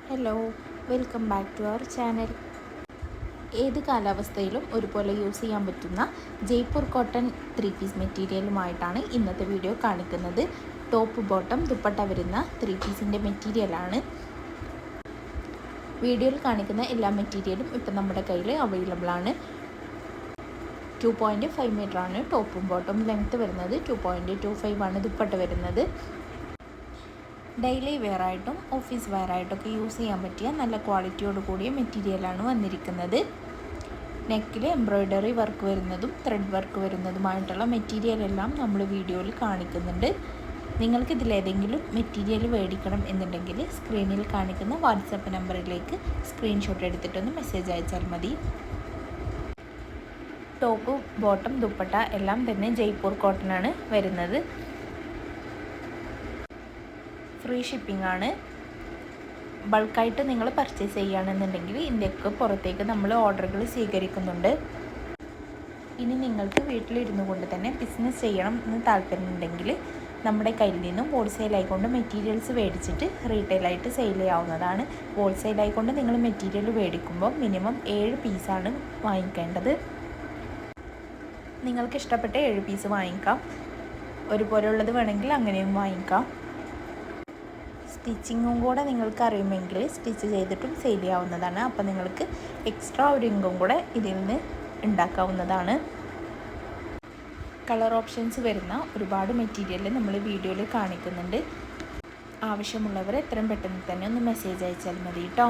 Hello, welcome back to our channel. ഏത് കാലാവസ്ഥയിലും ഒരുപോലെ യൂസ് ചെയ്യാൻ പറ്റുന്ന ജയ്പൂർ കോട്ടൺ 3 പീസ് മെറ്റീരിയലുമായിട്ടാണ് ഇന്നത്തെ വീഡിയോ കാണിക്കുന്നത്. ടോപ്പ് ബോട്ടം ദുപ്പട്ട വരുന്ന 3 പീസിൻ്റെ മെറ്റീരിയലാണ്. വീഡിയോയിൽ കാണിക്കുന്ന എല്ലാ മെറ്റീരിയലും ഇപ്പം നമ്മുടെ കയ്യിൽ അവൈലബിൾ ആണ്. 2.5 മീറ്ററാണ് ടോപ്പും ബോട്ടം ലെങ്ത്ത് വരുന്നത്. 2.25 ആണ് ദുപ്പട്ട വരുന്നത്. ഡെയിലി വെയറായിട്ടും ഓഫീസ് വെയറായിട്ടൊക്കെ യൂസ് ചെയ്യാൻ പറ്റിയ നല്ല ക്വാളിറ്റിയോട് കൂടിയ മെറ്റീരിയലാണ് വന്നിരിക്കുന്നത്. നെക്കിൽ എംബ്രോയ്ഡറി വർക്ക് വരുന്നതും ത്രെഡ് വർക്ക് വരുന്നതുമായിട്ടുള്ള മെറ്റീരിയൽ എല്ലാം നമ്മൾ വീഡിയോയിൽ കാണിക്കുന്നുണ്ട്. നിങ്ങൾക്ക് ഇതിലേതെങ്കിലും മെറ്റീരിയൽ മേടിക്കണം എന്നുണ്ടെങ്കിൽ സ്ക്രീനിൽ കാണിക്കുന്ന വാട്സപ്പ് നമ്പറിലേക്ക് സ്ക്രീൻഷോട്ട് എടുത്തിട്ടൊന്ന് മെസ്സേജ് അയച്ചാൽ മതി. ടോപ്പ് ബോട്ടം ദുപ്പട്ട എല്ലാം തന്നെ ജയ്പൂർ കോട്ടനാണ് വരുന്നത്. ഫ്രീ ഷിപ്പിംഗ് ആണ്. ബൾക്കായിട്ട് നിങ്ങൾ പർച്ചേസ് ചെയ്യുകയാണെന്നുണ്ടെങ്കിൽ ഇന്ത്യക്ക് പുറത്തേക്ക് നമ്മൾ ഓർഡറുകൾ സ്വീകരിക്കുന്നുണ്ട്. ഇനി നിങ്ങൾക്ക് വീട്ടിലിരുന്നു കൊണ്ട് തന്നെ ബിസിനസ് ചെയ്യണം എന്ന് താല്പര്യമുണ്ടെങ്കിൽ നമ്മുടെ കയ്യിൽ നിന്നും ഹോൾസെയിലായിക്കൊണ്ട് മെറ്റീരിയൽസ് മേടിച്ചിട്ട് റീറ്റെയിലായിട്ട് സെയിൽ ചെയ്യാവുന്നതാണ്. ഹോൾസെയിലായിക്കൊണ്ട് നിങ്ങൾ മെറ്റീരിയൽ മേടിക്കുമ്പോൾ മിനിമം 7 പീസാണ് വാങ്ങിക്കേണ്ടത്. നിങ്ങൾക്ക് ഇഷ്ടപ്പെട്ട 7 പീസ് വാങ്ങിക്കാം. ഒരുപോലെയുള്ളത് വേണമെങ്കിൽ അങ്ങനെയും വാങ്ങിക്കാം. സ്റ്റിച്ചിങ്ങും കൂടെ നിങ്ങൾക്ക് അറിയുമെങ്കിൽ സ്റ്റിച്ച് ചെയ്തിട്ടും സെയിൽ ചെയ്യാവുന്നതാണ്. അപ്പോൾ നിങ്ങൾക്ക് എക്സ്ട്രാ ഒരു ഇൻകം കൂടെ ഇതിൽ നിന്ന് ഉണ്ടാക്കാവുന്നതാണ്. കളർ ഓപ്ഷൻസ് വരുന്ന ഒരുപാട് മെറ്റീരിയൽ നമ്മൾ വീഡിയോയിൽ കാണിക്കുന്നുണ്ട്. ആവശ്യമുള്ളവർ എത്രയും പെട്ടെന്ന് തന്നെ ഒന്ന് മെസ്സേജ് അയച്ചാൽ മതി കേട്ടോ.